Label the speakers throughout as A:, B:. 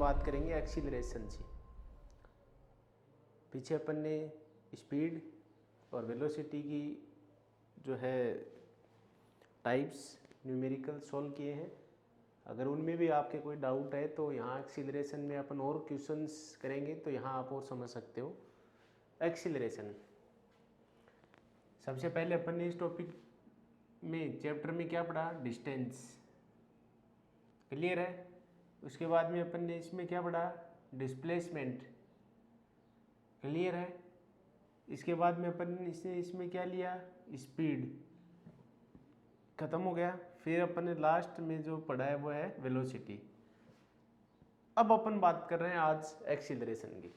A: बात करेंगे एक्सीलरेशन से। पीछे अपन ने स्पीड और वेलोसिटी की जो है टाइप्स न्यूमेरिकल सॉल्व किए हैं। अगर उनमें भी आपके कोई डाउट है तो यहाँ एक्सीलरेशन में अपन और क्वेश्चंस करेंगे, तो यहाँ आप और समझ सकते हो। एक्सीलरेशन सबसे पहले अपन ने इस टॉपिक में चैप्टर में क्या पढ़ा, डिस्टेंस, क्लियर है। उसके बाद में अपन ने इसमें क्या पढ़ा, डिस्प्लेसमेंट, क्लियर है। इसके बाद में अपन ने इसमें क्या लिया, स्पीड, खत्म हो गया। फिर अपन ने लास्ट में जो पढ़ा है वो है वेलोसिटी। अब अपन बात कर रहे हैं आज एक्सीलरेशन की।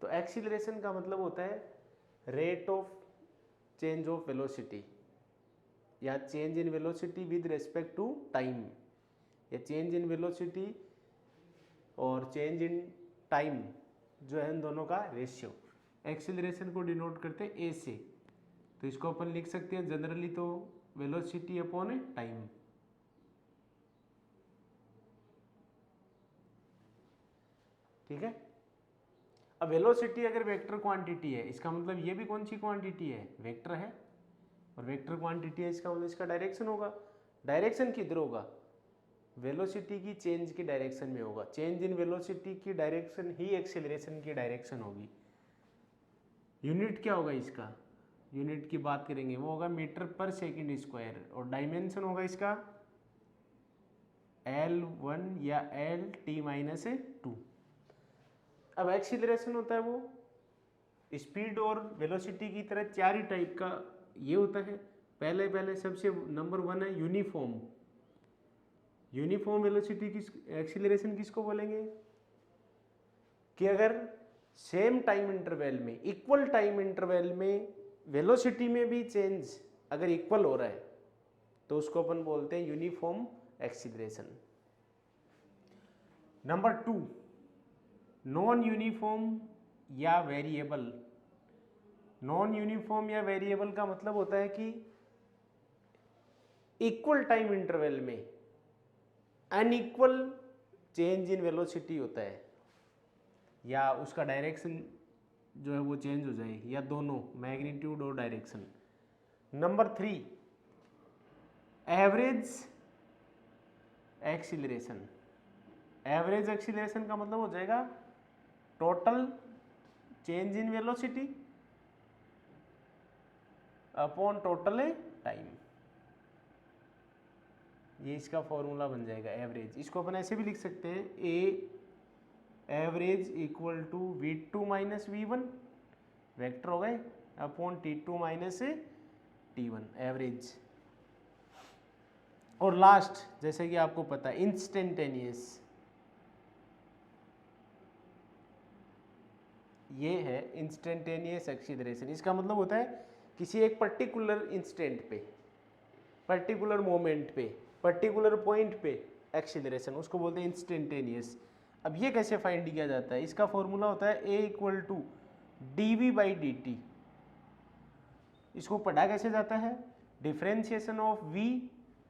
A: तो एक्सीलरेशन का मतलब होता है rate of change of velocity, या change in velocity with respect to time, या चेंज इन वेलोसिटी और चेंज इन टाइम जो है इन दोनों का रेशियो। एक्सीलरेशन को डिनोट करते हैं ए से, तो इसको अपन लिख सकते हैं जनरली तो वेलोसिटी अपॉन टाइम। ठीक है। अब वेलोसिटी अगर वेक्टर क्वांटिटी है, इसका मतलब ये भी कौन सी क्वांटिटी है, वेक्टर है, और वेक्टर क्वांटिटी है इसका मतलब इसका डायरेक्शन होगा। डायरेक्शन किधर होगा, वेलोसिटी की चेंज की डायरेक्शन में होगा। चेंज इन वेलोसिटी की डायरेक्शन ही एक्सेलरेशन की डायरेक्शन होगी। यूनिट क्या होगा इसका, यूनिट की बात करेंगे वो होगा मीटर पर सेकंड स्क्वायर, और डायमेंशन होगा इसका L1 या L t-2। अब एक्सीलरेशन होता है वो स्पीड और वेलोसिटी की तरह चार ही टाइप का ये होता है। पहले सबसे नंबर 1 है यूनिफॉर्म। यूनिफॉर्म वेलोसिटी की एक्सीलरेशन किसको बोलेंगे, कि अगर सेम टाइम इंटरवल में, इक्वल टाइम इंटरवल में वेलोसिटी में भी चेंज अगर इक्वल हो रहा है तो उसको अपन बोलते हैं uniform acceleration. Number 2 non uniform या वेरिएबल। नॉन यूनिफॉर्म या वेरिएबल का मतलब होता है कि इक्वल टाइम इंटरवल में अनइक्वल चेंज इन वेलोसिटी होता है, या उसका डायरेक्शन जो है वो चेंज हो जाए, या दोनों मैग्नीट्यूड और direction. Number 3 average acceleration. Average acceleration का मतलब हो जाएगा total change in velocity upon total time. ये इसका फॉर्मूला बन जाएगा एवरेज। इसको अपन ऐसे भी लिख सकते हैं, a average equal to V2 minus V1 vector हो गए upon T2 minus T1 average. और लास्ट जैसे कि आपको पता है इंस्टेंटेनियस, ये है इंस्टेंटेनियस एक्सीलरेशन। इसका मतलब होता है किसी एक पर्टिकुलर इंस्टेंट पे, पर्टिकुलर मोमेंट पे, पर्टिकुलर पॉइंट पे एक्सीलरेशन, उसको बोलते हैं इंस्टेंटेनियस। अब ये कैसे फाइंड किया जाता है, इसका फॉर्मूला होता है A इक्वल टू dv/dt। इसको पढ़ा कैसे जाता है, डिफरेंशिएशन ऑफ v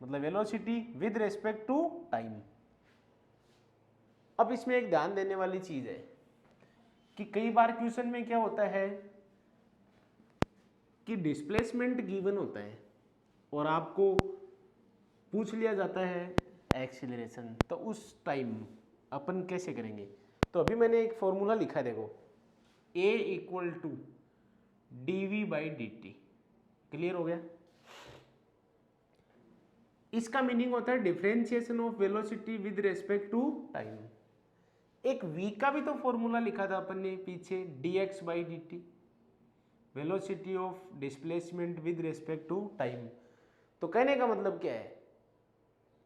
A: मतलब velocity with respect to time. अब इसमें एक ध्यान देने वाली चीज है कि कई बार क्वेश्चन में क्या होता है कि डिस्प्लेसमेंट गिवन होता है और आपको पूछ लिया जाता है एक्सीलरेशन, तो उस टाइम अपन कैसे करेंगे। तो अभी मैंने एक फॉर्मूला लिखा है, देखो A equal to dv/dt, clear हो गया। इसका मीनिंग होता है differentiation of velocity with respect to time. एक v का भी तो फॉर्मूला लिखा था अपन ने पीछे, dx/dt, velocity of displacement with respect to time. तो कहने का मतलब क्या है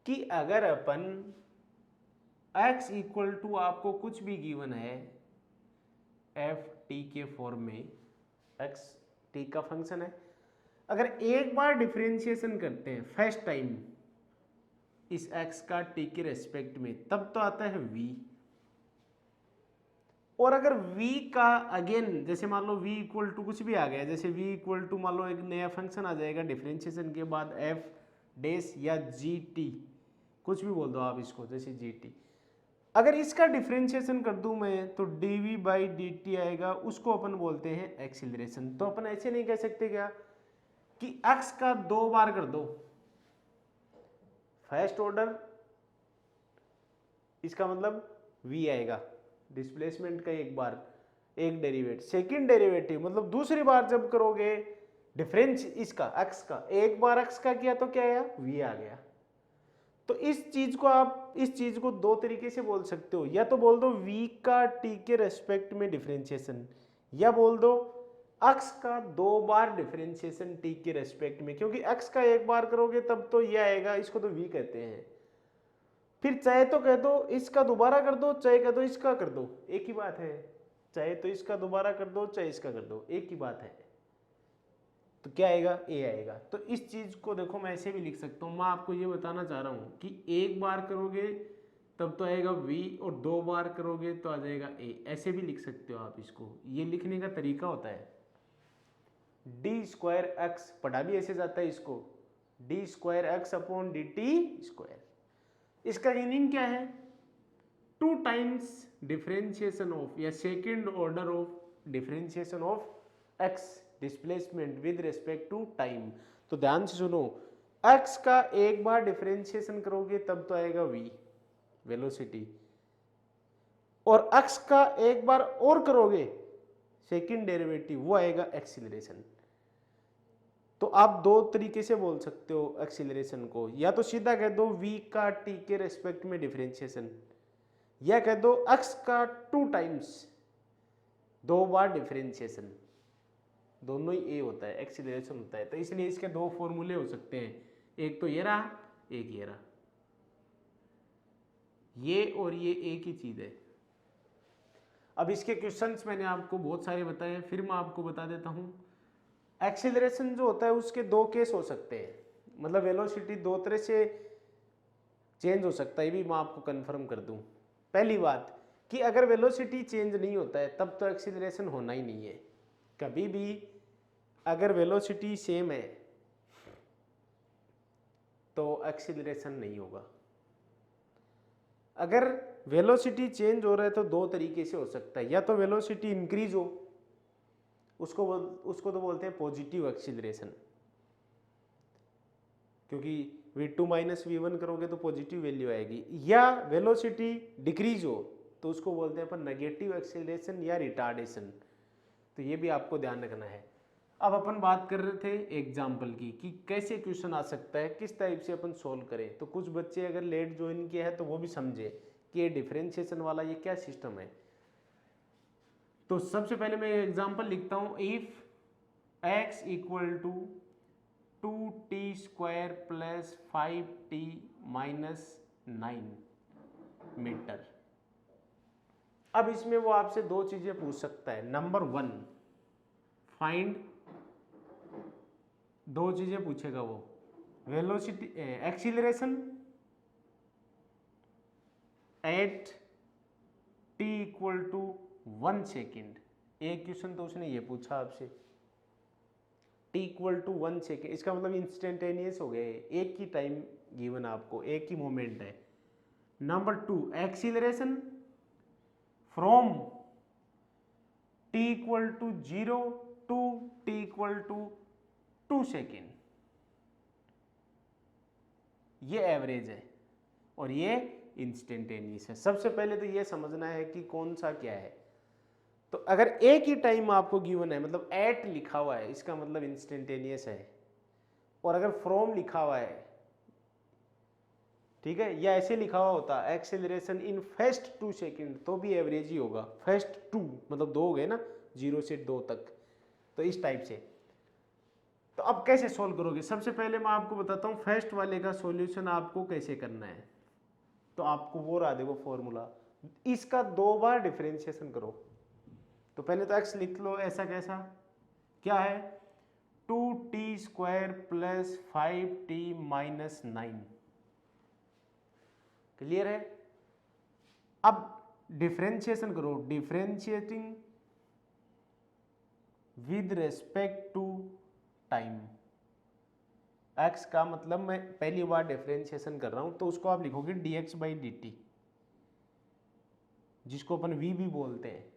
A: कि अगर अपन x इक्वल टू आपको कुछ भी गिवन है एफ टी के फॉर्म में, x t का फंक्शन है, अगर एक बार डिफरेंशिएशन करते हैं फर्स्ट टाइम इस x का t के रेस्पेक्ट में, तब तो आता है v। और अगर v का अगेन जैसे मान लो v इक्वल टू कुछ भी आ गया, जैसे v इक्वल टू मान लो एक नया फंक्शन आ जाएगा डिफरेंशिएशन के बाद f डैश या gt, कुछ भी बोल दो आप इसको, जैसे gt, अगर इसका डिफरेंशिएशन कर दूं मैं तो dv बाई dt आएगा, उसको अपन बोलते हैं एक्सीलरेशन। तो अपन ऐसे नहीं कह सकते क्या कि x का 2 बार कर दो, फर्स्ट ऑर्डर इसका मतलब v आएगा, डिस्प्लेसमेंट का एक बार एक डेरिवेटिव, सेकंड डेरिवेटिव मतलब दूसरी बार जब करोगे डिफरेंस इसका x का, एक बार x का किया तो क्या आया, v आ गया। तो इस चीज को आप इस चीज को दो तरीके से बोल सकते हो, या तो बोल दो v का t के रेस्पेक्ट में डिफरेंशिएशन, या बोल दो x का 2 बार डिफरेंशिएशन t के रेस्पेक्ट में, क्योंकि x का एक बार करोगे तब तो ये आएगा, इसको तो v कहते हैं। फिर चाहे तो कह दो इसका दोबारा कर दो, चाहे कह दो इसका कर दो, एक ही बात है। चाहे तो इसका दोबारा कर दो, चाहे इसका कर दो, एक ही बात है। तो क्या आएगा, ए आएगा। तो इस चीज को देखो मैं ऐसे भी लिख सकता हूँ, मैं आपको ये बताना चाह रहा हूँ कि एक बार करोगे तब तो आएगा v, और 2 बार करोगे तो आ जाएगा a, ऐसे भी लिख सकते हो आप इसको। ये लिखने का तरीका होता है। डी स्क्वायर एक्स पढ़ा भी ऐसे जाता है इसको, d square x upon D T square. इसका मीनिंग क्या है, 2 टाइम्स डिफरेंशिएशन ऑफ या second order of differentiation of x displacement with respect to time. तो ध्यान से सुनो, x का एक बार डिफरेंशिएशन करोगे तब तो आएगा v वेलोसिटी, और x का एक बार और करोगे सेकंड डेरिवेटिव, वो आएगा एक्सीलरेशन। तो आप दो तरीके से बोल सकते हो एक्सीलरेशन को, या तो सीधा कह दो v का t के रेस्पेक्ट में डिफरेंशिएशन, या कह दो x का 2 टाइम्स 2 बार डिफरेंशिएशन, दोनों ही a होता है, एक्सीलरेशन होता है। तो इसलिए इसके दो फॉर्मूले हो सकते हैं, एक तो ये रहा, एक ये रहा, ये और ये एक ही चीज है। अब इसके क्वेश्चंस मैंने आपको बहुत सारे बताए, फिर मैं आपको बता देता हूं। एक्सीलरेशन जो होता है उसके दो केस हो सकते हैं, मतलब वेलोसिटी दो तरह से चेंज हो सकता है, ये भी मैं आपको कंफर्म कर दूं। पहली बात कि अगर वेलोसिटी चेंज नहीं होता है तब तो एक्सीलरेशन होना ही नहीं है। कभी भी अगर वेलोसिटी सेम है तो एक्सीलरेशन नहीं होगा। अगर वेलोसिटी चेंज हो रहा है तो दो तरीके से हो सकता है, या तो वेलोसिटी इंक्रीज हो, उसको तो बोलते हैं पॉजिटिव एक्सीलरेशन, क्योंकि v2 माइनस v1 करोगे तो पॉजिटिव वैल्यू आएगी, या वेलोसिटी डिक्रीज हो तो उसको बोलते हैं अपन नेगेटिव एक्सीलरेशन या रिटार्डेशन। तो ये भी आपको ध्यान रखना है। अब अपन बात कर रहे थे एग्जाम्पल की कि कैसे क्वेश्चन आ सकता है, किस टाइप से अपन सोल्व करें। तो कुछ बच्चे अगर लेट ज्वाइन किया है तो वो भी समझे कि ये डिफरेंशिएशन वाला ये क्या सिस्टम है। तो सबसे पहले मैं एग्जाम्पल लिखता हूं, if x equal to 2t square plus 5t minus 9 metre. अब इसमें वो आपसे दो चीजें पूछ सकता है। नंबर 1 फाइंड, दो चीजें पूछेगा वो, velocity acceleration at t equal to 1 second. एक क्वेश्चन तो उसने ये पूछा आपसे, t इक्वल टू 1 सेकेंड, इसका मतलब इंस्टेंटेनियस हो गया है, एक ही टाइम गिवन आपको, एक ही मोमेंट है। Number 2 acceleration from t equal to 0 to t equal to 2 second. ये एवरेज है और ये इंस्टेंटेनियस है। सबसे पहले तो ये समझना है कि कौन सा क्या है। तो अगर एक ही टाइम आपको गिवन है, मतलब एट लिखा हुआ है, इसका मतलब इंस्टेंटेनियस है, और अगर फ्रॉम लिखा हुआ है, ठीक है, या ऐसे लिखा हुआ होता एक्सेलरेशन इन फर्स्ट 2 सेकेंड, तो भी एवरेज ही होगा। फर्स्ट 2 मतलब 2 हो गए ना, 0 से 2 तक, तो इस टाइप से। तो अब कैसे सोल्व करोगे, सबसे पहले मैं आपको बताता हूँ फर्स्ट वाले का सॉल्यूशन आपको कैसे करना है। तो आपको वो रहा देखो फॉर्मूला, इसका 2 बार डिफरेंशिएशन करो। तो पहले तो x लिख लो, ऐसा कैसा, क्या है 2t square plus 5t minus 9। Clear है। अब डिफरेंशिएशन करो, differentiating with respect to time. x का मतलब मैं पहली बार डिफरेंशिएशन कर रहा हूं तो उसको आप लिखोगे dx बाई dt। जिसको अपन v भी बोलते हैं,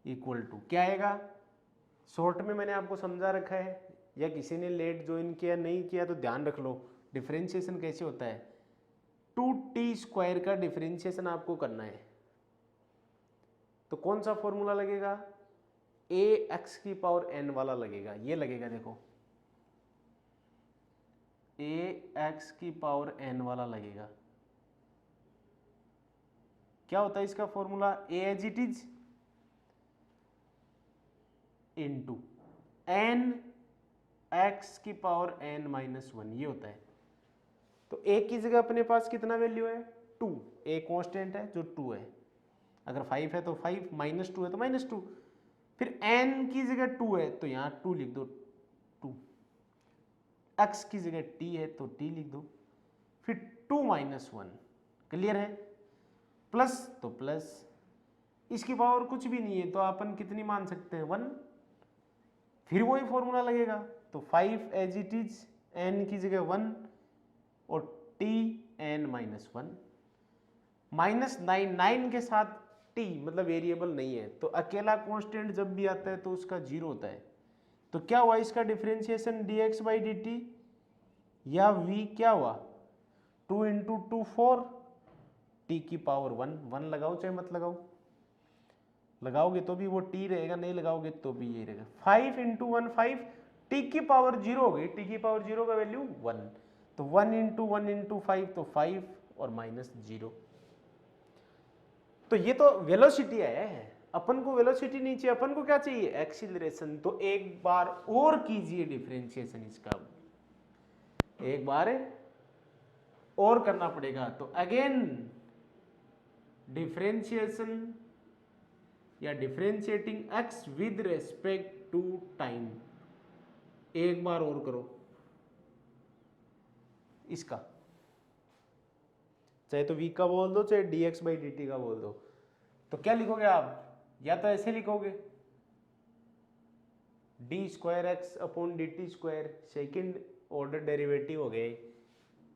A: इक्वल टू क्या आएगा, शॉर्ट में मैंने आपको समझा रखा है, या किसी ने लेट ज्वाइन किया नहीं किया तो ध्यान रख लो डिफरेंशिएशन कैसे होता है। 2t² का डिफरेंशिएशन आपको करना है, तो कौन सा फॉर्मूला लगेगा, ax⁴n वाला लगेगा, ये लगेगा देखो, ax⁴n वाला लगेगा। क्या होता है इसका formula, a as it is into n x⁴n-1, ये होता है। तो a की जगह अपने पास कितना वैल्यू है, 2, a कांस्टेंट है जो 2 है, अगर 5 है तो 5, -2 है तो -2, फिर n की जगह 2 है तो यहाँ 2 लिख दो, 2, x की जगह t है तो t लिख दो, फिर 2 - 1, क्लियर है, प्लस तो प्लस, इसकी पावर कुछ भी नहीं है तो अपन कितनी मान सकते हैं, 1, फिर वही फॉर्मूला लगेगा, तो 5 एज इट इज, n की जगह 1 और t n-1, -9 के साथ t मतलब वेरिएबल नहीं है, तो अकेला कांस्टेंट जब भी आता है तो उसका 0 होता है। तो क्या हुआ इसका डिफरेंशिएशन dx/dt, या v क्या हुआ, 2 × 2 4, t⁴ 1 लगाओ चाहे मत लगाओ, लगाओगे तो भी वो t रहेगा, नहीं लगाओगे तो भी ये रहेगा, 5 × 1 5, t⁴0 हो गई, t⁴0 का वैल्यू 1, तो 1 × 1 × 5 तो 5 और -0। तो ये तो वेलोसिटी है, अपन को वेलोसिटी नहीं चाहिए, अपन को क्या चाहिए, एक्सीलरेशन। तो एक बार और कीजिए डिफरेंशिएशन इसका, एक बार और करना पड़ेगा, तो अगेन डिफरेंशिएशन या differentiating x with respect to time, एक बार और करो इसका, चाहे तो v का बोल दो चाहे dx/dt का बोल दो। तो क्या लिखोगे आप, या तो ऐसे लिखोगे d²x/dt², सेकेंड ऑर्डर डेरिवेटिव हो गए,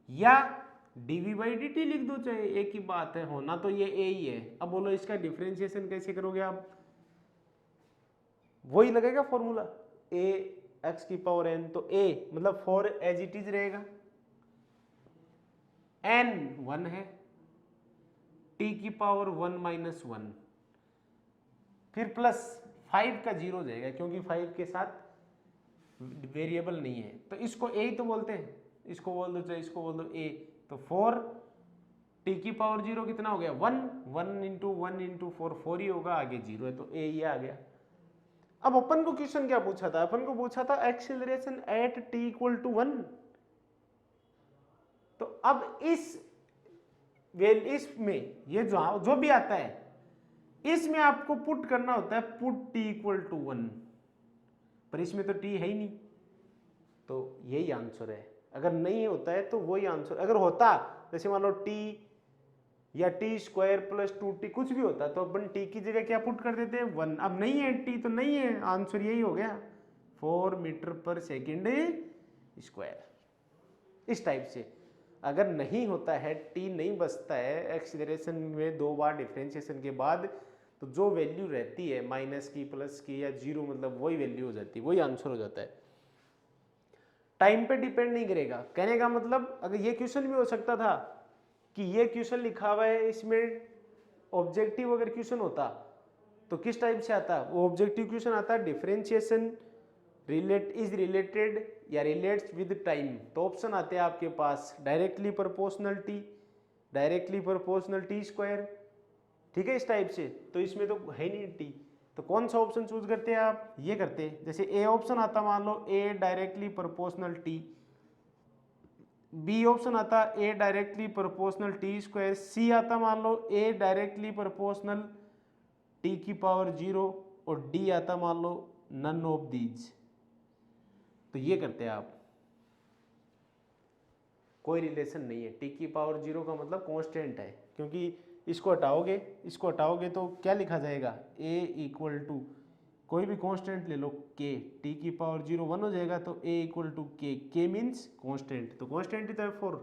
A: या dv/dt लिख दो, चाहे एक ही बात है, होना तो ये a ही है। अब बोलो इसका डिफरेंशिएशन कैसे करोगे आप, वही लगेगा फॉर्मूला, ax⁴n, तो a मतलब 4 एज इट इज रहेगा, n 1 है, t⁴1-1, फिर प्लस 5 का 0 हो जाएगा क्योंकि 5 के साथ वेरिएबल नहीं है, तो इसको a ही तो बोलते हैं, इसको बोल दो चाहे इसको बोल दो a, तो 4 t⁴0 कितना हो गया, 1, 1 × 1 × 4 4 ही होगा, आगे 0 है तो a ही आ गया। अब अपन को क्वेश्चन क्या पूछा था, अपन को पूछा था एक्सीलरेशन एट t = 1, तो अब इसमें ये जो भी आता है इसमें आपको पुट करना होता है, पुट t = 1, पर इसमें तो t है ही नहीं, तो यही आंसर है। अगर नहीं होता है तो वही आंसर, अगर होता जैसे मान लो t या t² + 2t कुछ भी होता तो अपन t की जगह क्या पुट कर देते हैं, 1, अब नहीं है t तो नहीं है, आंसर यही हो गया 4 मीटर/सेकेंड², इस टाइप से। अगर नहीं होता है, t नहीं बचता है एक्सीलरेशन में 2 बार डिफरेंशिएशन के बाद, तो जो वैल्यू रहती है माइनस की, प्लस की या 0, मतलब वही वैल्यू हो जाती है, वही आंसर हो जाता है, टाइम पे डिपेंड नहीं करेगा। कहने का मतलब अगर ये क्वेश्चन भी हो सकता था कि ये क्वेश्चन लिखा हुआ है, इसमें ऑब्जेक्टिव अगर क्वेश्चन होता तो किस टाइप से आता, वो ऑब्जेक्टिव क्वेश्चन आता डिफरेंशिएशन रिलेटेड या रिलेट्स विद टाइम, तो ऑप्शन आते हैं आपके पास directly proportional t, directly proportional t², ठीक है, इस टाइप से। तो इसमें तो है नहीं t, तो कौन सा ऑप्शन चूज करते हैं आप, ये करते हैं। जैसे ए ऑप्शन आता मान लो a directly proportional t, B option आता a directly proportional t², C आता मान लो a डायरेक्टली प्रोपोर्शनल t⁴0, और डी आता मान लो नन ऑफ दीज। तो ये करते हैं आप, कोई रिलेशन नहीं है, t⁴0 का मतलब कांस्टेंट है, क्योंकि इसको हटाओगे तो क्या लिखा जाएगा, a = कोई भी कांस्टेंट ले लो k, t⁴0 1 हो जाएगा, तो a = k मीन्स कांस्टेंट, तो कांस्टेंट ही तो है 4,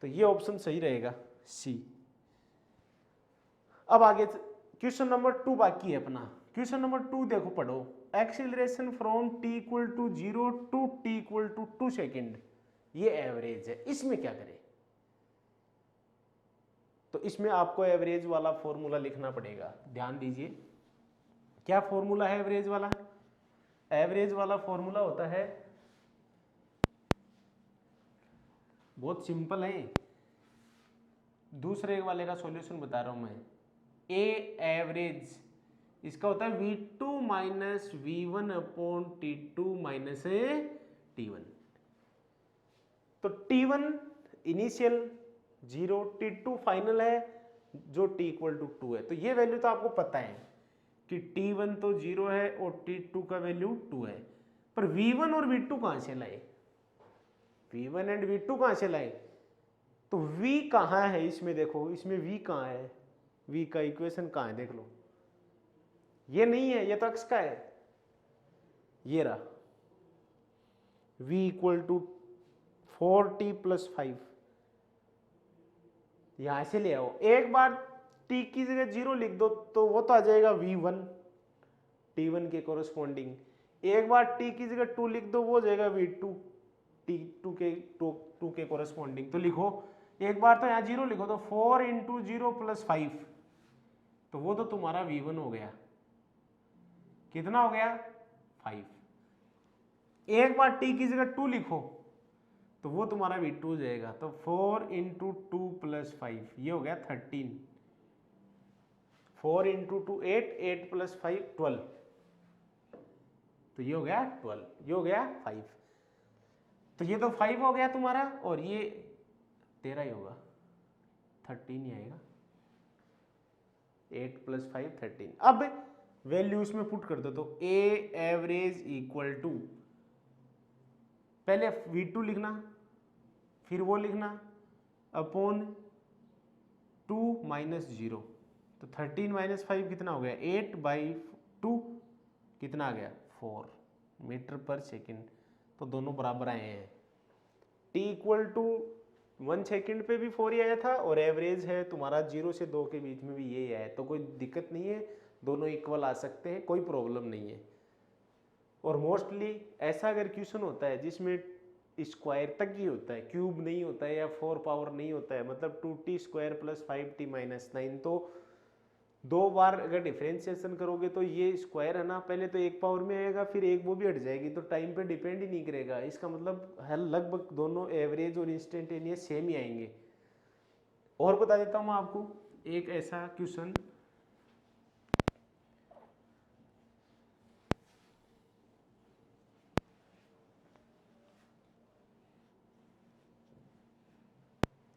A: तो ये ऑप्शन सही रहेगा सी। अब आगे क्वेश्चन नंबर 2 बाकी है अपना। क्वेश्चन नंबर 2 देखो पढ़ो, acceleration from t equal to 0 to t equal to 2 second, ये एवरेज है, इसमें क्या करें? तो इसमें आपको एवरेज वाला फॉर्मूला लिखना पड़ेगा, ध्यान दीजिए। क्या फॉर्मूला है एवरेज वाला? एवरेज वाला फॉर्मूला होता है, बहुत सिंपल है, दूसरे वाले का सॉल्यूशन बता रहा हूं मैं। ए एवरेज इसका होता है V2 minus V1 upon T2 minus T1। तो T1 इनिशियल 0, T2 फाइनल है जो T इक्वल टू 2 है। तो ये वैल्यू तो आपको पता है कि T1 तो 0 है और T2 का वैल्यू 2 है, पर V1 और V2 कहां से लाए? V1 एंड V2 कहां से लाए? तो V कहां है इसमें? देखो इसमें V कहां है, V का इक्वेशन कहां है, देख लो। ये नहीं है, ये तो अक्स का है, ये रहा V equal to 4t plus 5, यहां से ले आओ। एक बार t की जगह 0 लिख दो तो वो तो आ जाएगा V1 T1 के कोरस्पॉन्डिंग। एक बार t की जगह 2 लिख दो वो हो जाएगा V2 T2 के कोरस्पॉन्डिंग। तो लिखो, एक बार तो यहाँ 0 लिखो, तो 4 इंटू 0 प्लस 5, तो वो तो तुम्हारा V1 हो गया। कितना हो गया? 5। एक बार t की जगह 2 लिखो तो वो तुम्हारा V2 हो जाएगा। तो 4 इंटू 2 प्लस 5, ये हो गया 13। 4 इंटू 2 8, 8 प्लस 5 12, तो ये हो गया 12, ये हो गया 5। तो ये तो 5 हो गया तुम्हारा, और ये 13 ही होगा, 13 ही आएगा। 8 प्लस 5 13। अब वैल्यू इसमें पुट कर दो, तो ए एवरेज इक्वल टू, पहले V2 लिखना, फिर वो लिखना अपॉन 2 माइनस 0। तो 13 माइनस 5 कितना हो गया? 8/2 कितना आ गया? 4 मीटर पर सेकेंड। तो दोनों बराबर आए हैं। t इक्वल टू 1 सेकेंड पे भी 4 ही आया था, और एवरेज है तुम्हारा 0 से 2 के बीच में भी यही आया है। तो कोई दिक्कत नहीं है, दोनों इक्वल आ सकते हैं, कोई प्रॉब्लम नहीं है। और मोस्टली ऐसा अगर क्वेश्चन होता है जिसमें स्क्वायर तक ही होता है, क्यूब नहीं होता है या 4 पावर नहीं होता है, मतलब 2t square plus 5t minus 9, तो 2 बार अगर डिफरेंशिएशन करोगे तो ये स्क्वायर है ना, पहले तो 1 पावर में आएगा, फिर एक वो भी हट जाएगी, तो टाइम पे डिपेंड ही नहीं करेगा। इसका मतलब हल लगभग दोनों एवरेज और इंस्टेंटेनियस सेम ही आएंगे। और बता देता हूँ आपको एक ऐसा क्वेश्चन,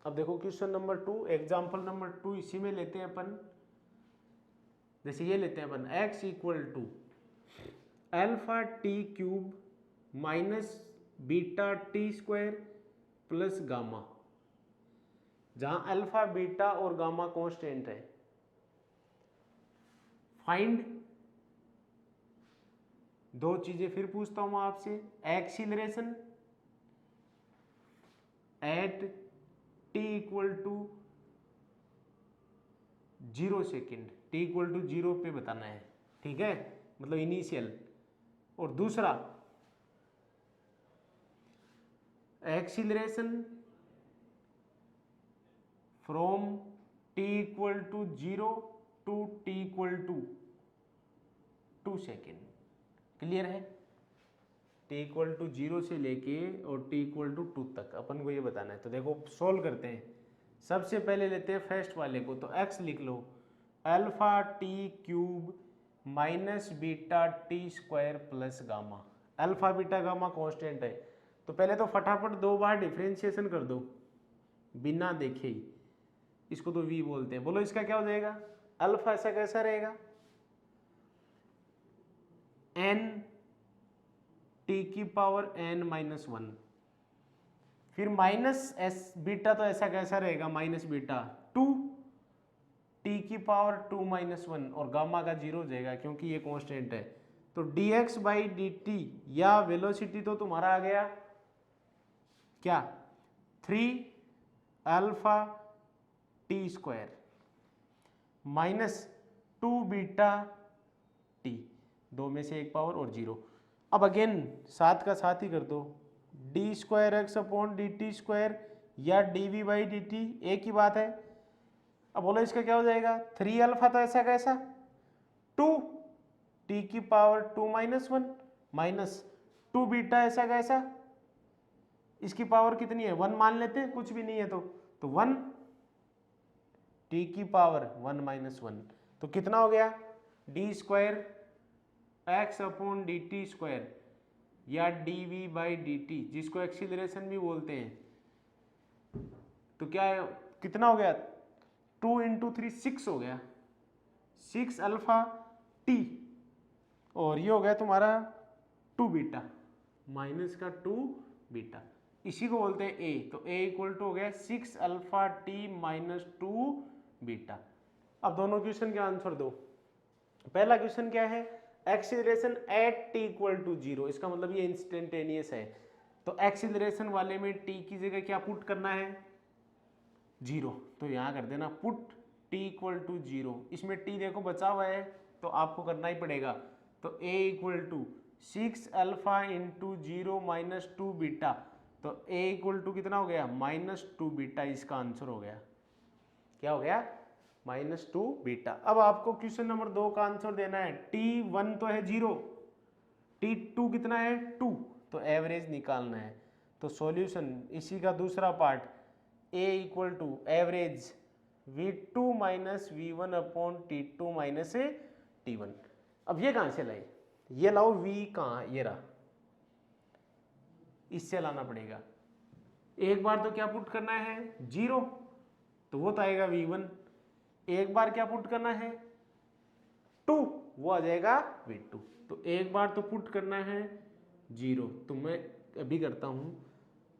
A: अब देखो क्वेश्चन नंबर 2, एग्जाम्पल नंबर 2 इसी में लेते हैं अपन। जैसे ये लेते हैं अपन, x equal to alpha T cube minus beta T square plus gamma, जहां अल्फा बीटा और गामा कांस्टेंट है। फाइंड, दो चीजें फिर पूछता हूं आपसे, acceleration at t equal to 0 second, t equal to 0 पे बताना है, ठीक है, मतलब इनिशियल। और दूसरा acceleration from t equal to 0 to t equal to 2 second. Clear है? t इक्वल टू 0 से लेके और t इक्वल टू 2 तक अपन को ये बताना है। तो देखो सोल्व करते हैं। सबसे पहले लेते हैं फर्स्ट वाले को, तो x लिख लो, alpha T cube minus beta T square plus gamma. Alpha beta gamma constant है, तो पहले तो फटाफट 2 बार डिफरेंशिएशन कर दो बिना देखे ही। इसको तो v बोलते हैं। बोलो इसका क्या हो जाएगा? अल्फा ऐसा कैसा रहेगा? n t की पावर n माइनस 1, फिर माइनस एस बीटा, तो ऐसा कैसा रहेगा? माइनस बीटा 2 t की पावर 2 माइनस 1, और गामा का 0 हो जाएगा क्योंकि ये कांस्टेंट है। तो dx बाई dt या वेलोसिटी तो तुम्हारा आ गया क्या? 3 alpha T square minus 2 beta T, 2 में से एक पावर और 0। अब अगेन साथ का साथ ही कर दो, D square x upon D T square या D we by D T एक ही बात है। अब बोलो इसका क्या हो जाएगा, 3 अल्फा तो ऐसा कैसा 2 टी की पावर 2 माइनस 1 माइनस 2 बीटा ऐसा कैसा, इसकी पावर कितनी है 1 मान लेते हैं, कुछ भी नहीं है तो 1 टी की पावर 1 माइनस 1, तो कितना हो गया d square x upon D T square या D we by D t, जिसको एक्सीलरेशन भी बोलते हैं। तो क्या है, कितना हो गया 2 इंटू 3 6 हो गया, 6 अल्फा टी, और ये हो गया तुम्हारा 2 बीटा माइनस का 2 बीटा, इसी को बोलते हैं ए। तो ए इक्वल टू हो गया 6 अल्फा टी माइनस 2 बीटा। अब दोनों क्वेश्चन के आंसर दो। पहला क्वेश्चन क्या है, acceleration at t equal to 0, इसका मतलब ये इंस्टेंटेनियस है, तो एक्सीलरेशन वाले में टी की जगह क्या पुट करना है 0, तो यहाँ कर देना पुट टी इक्वल टू 0। इसमें टी देखो बचा हुआ है तो आपको करना ही पड़ेगा, तो a equal to 6 alpha into 0 minus 2 beta, तो ए इक्वल टू कितना हो गया माइनस 2 बीटा, इसका आंसर हो गया, क्या हो गया माइनस 2 बीटा। अब आपको क्वेश्चन नंबर 2 का आंसर देना है, T1 तो है 0, T2 कितना है 2, तो एवरेज निकालना है। तो सॉल्यूशन इसी का दूसरा part, A equal to average V2 minus V1 upon T2 minus T1। अब ये कहाँ से लाए, ये लाओ V कहाँ, ये रहा, इससे लाना पड़ेगा। एक बार तो क्या पुट करना है 0, तो वो तो आएगा V1, एक बार क्या पुट करना है 2, वो आ जाएगा V2, तो एक बार तो पुट करना है 0, तो मैं अभी करता हूं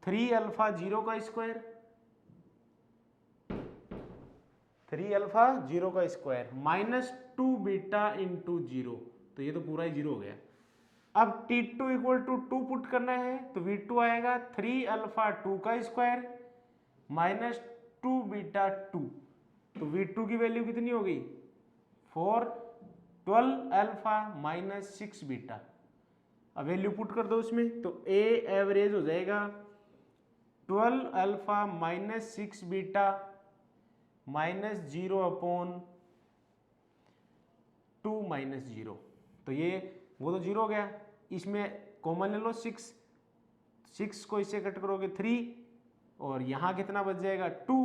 A: 3 अल्फा 0 का स्क्वायर, 3 अल्फा 0 का स्क्वायर माइनस 2 बीटा इंटू 0, तो ये तो पूरा ही 0 हो गया। अब T2 इक्वल टू 2 पुट करना है, तो V2 आएगा 3 अल्फा 2 का स्क्वायर माइनस 2 बीटा 2, तो V2 की वैल्यू कितनी हो गई 4 12 अल्फा माइनस 6 बीटा। अब वैल्यू पुट कर दो उसमें, तो A एवरेज हो जाएगा 12 alpha minus 6 beta minus 0 upon 2 minus 0, तो ये वो तो 0 हो गया, इसमें कॉमन ले लो 6 को इससे कट करोगे 3, और यहाँ कितना बच जाएगा 2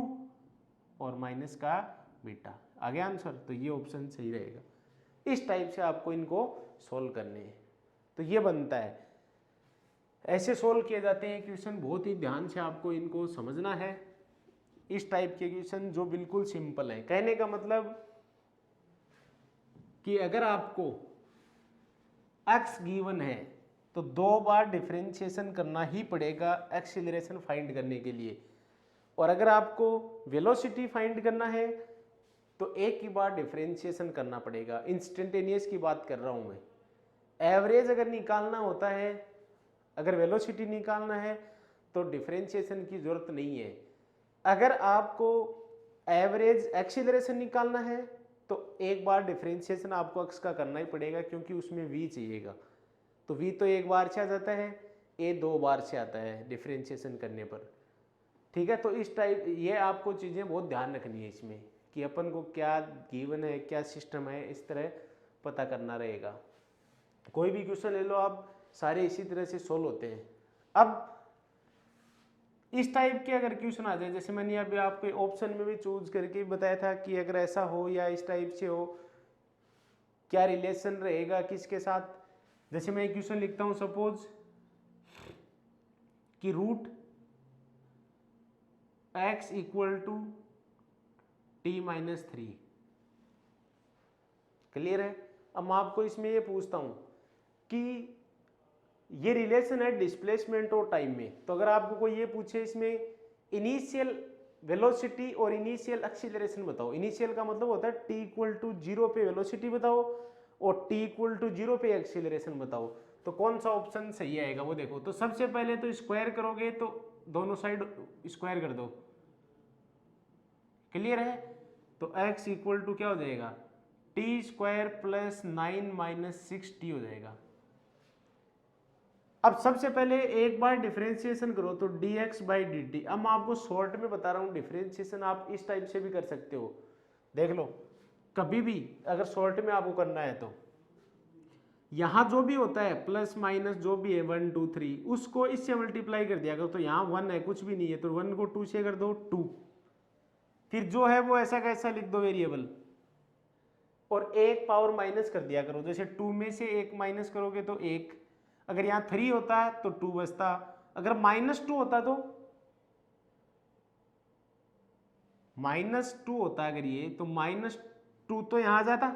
A: और माइनस का बीटा, आ गया आंसर। तो ये ऑप्शन सही रहेगा। इस टाइप से आपको इनको सोल्व करने हैं, तो ये बनता है, ऐसे सोल्व किए जाते हैं क्वेश्चन, बहुत ही ध्यान से आपको इनको समझना है। इस टाइप के क्वेश्चन जो बिल्कुल सिंपल है, कहने का मतलब कि अगर आपको x गिवन है तो 2 बार डिफरेंशिएशन करना ही पड़ेगा एक्सीलरेशन फाइंड करने के लिए, और अगर आपको वेलोसिटी फाइंड करना है तो एक ही बार डिफरेंशिएशन करना पड़ेगा। इंस्टेंटेनियस की बात कर रहा हूं मैं। एवरेज अगर निकालना होता है, अगर वेलोसिटी निकालना है तो डिफरेंशिएशन की जरूरत नहीं है। अगर आपको एवरेज एक्सीलरेशन निकालना है तो एक बार डिफरेंशिएशन आपको x का करना ही पड़ेगा, क्योंकि उसमें v चाहिएगा, तो v तो एक बार से आ जाता है, a 2 बार से आता है डिफरेंशिएशन करने पर। ठीक है, तो इस टाइप ये आपको चीज़ें बहुत ध्यान रखनी है इसमें, कि अपन को क्या गिवन है, क्या सिस्टम है, इस तरह पता करना रहेगा। कोई भी क्वेश्चन ले लो आप, सारे इसी तरह से सोल्व होते हैं। अब इस टाइप के अगर क्वेश्चन आ जाए, जैसे मैंने अभी आपको ऑप्शन में भी चूज करके बताया था कि अगर ऐसा हो या इस टाइप से हो, क्या रिलेशन रहेगा किसके साथ। जैसे मैं एक क्वेश्चन लिखता हूं, सपोज कि root x equal to t minus 3, clear है। अब मैं आपको इसमें ये पूछता हूं कि ये रिलेशन है डिस्प्लेसमेंट और टाइम में, तो अगर आपको कोई ये पूछे इसमें इनिशियल वेलोसिटी और इनिशियल एक्सीलरेशन बताओ, इनिशियल का मतलब होता है t इक्वल टू 0 पे वेलोसिटी बताओ और t इक्वल टू 0 पे एक्सीलरेशन बताओ, तो कौन सा ऑप्शन सही आएगा वो देखो। तो सबसे पहले तो स्क्वायर करोगे, तो दोनों साइड स्क्वायर कर दो, क्लियर है। तो x इक्वल टू क्या हो जाएगा, T square plus 9 minus 6t हो जाएगा। अब सबसे पहले एक बार डिफरेंशिएशन करो तो dx बाई डी टी। अब मैं आपको शॉर्ट में बता रहा हूँ डिफरेंशिएशन, आप इस टाइप से भी कर सकते हो। देख लो, कभी भी अगर शॉर्ट में आपको करना है तो यहाँ जो भी होता है प्लस माइनस जो भी है 1 2 3 उसको इससे मल्टीप्लाई कर दिया करो। तो यहाँ 1 है, कुछ भी नहीं है, तो 1 को 2 से कर दो 2, फिर जो है वो ऐसा कैसा लिख दो वेरिएबल, और एक पावर माइनस कर दिया करो। जैसे 2 में से 1 माइनस करोगे तो 1, अगर यहाँ 3 होता है तो 2 बचता, अगर -2 होता तो -2 होता, अगर ये तो -2 तो यहाँ आ जाता,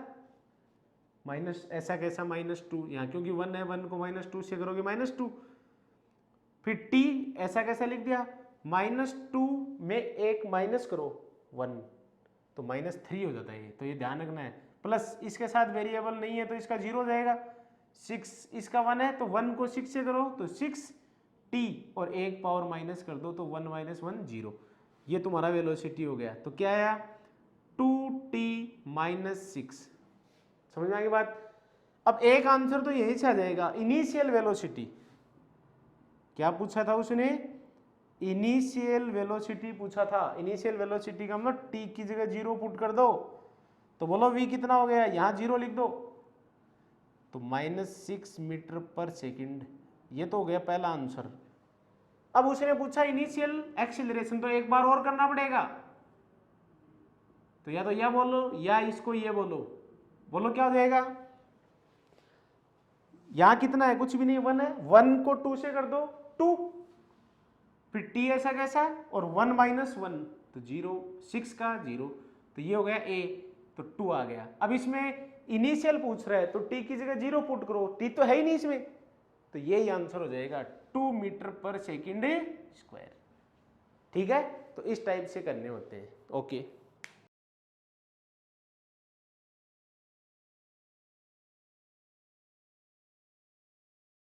A: माइनस ऐसा कैसा -2 यहाँ, क्योंकि 1 है, 1 को -2 से करोगे -2, फिर t ऐसा कैसा लिख दिया, -2 में 1 माइनस करो 1 तो -3 हो जाता है ये, तो ये ध्यान रखना है। प्लस इसके साथ वेरिएबल नहीं है तो इसका 0 हो जाएगा, 6 इसका 1 है तो 1 को 6 से करो तो 6t और 1 पावर माइनस कर दो तो 1 - 1 0, ये तुम्हारा वेलोसिटी हो गया। तो क्या आया 2t - 6। समझ में आ गई बात। अब एक आंसर तो यही से आ जाएगा, इनिशियल वेलोसिटी। क्या पूछा था उसने, इनिशियल वेलोसिटी पूछा था। इनिशियल वेलोसिटी का मतलब t की जगह 0 पुट कर दो, तो बोलो v कितना हो गया, यहाँ 0 लिख दो तो -6 मीटर पर सेकंड। ये तो हो गया पहला आंसर। अब उसने पूछा इनिशियल एक्सीलरेशन, तो एक बार और करना पड़ेगा, तो या तो यह बोलो या इसको ये बोलो, बोलो क्या हो जाएगा। यहां कितना है, कुछ भी नहीं, 1 है, 1 को 2 से कर दो 2, फिर t ऐसा कैसा और 1 - 1 तो 0, 6 का 0, तो ये हो गया a, तो 2 आ गया। अब इसमें इनिशियल पूछ रहा है तो t की जगह 0 पुट करो, t तो है ही नहीं इसमें, तो यही आंसर हो जाएगा 2 मीटर पर सेकंड स्क्वायर। ठीक है, तो इस टाइप से करने होते हैं। ओके।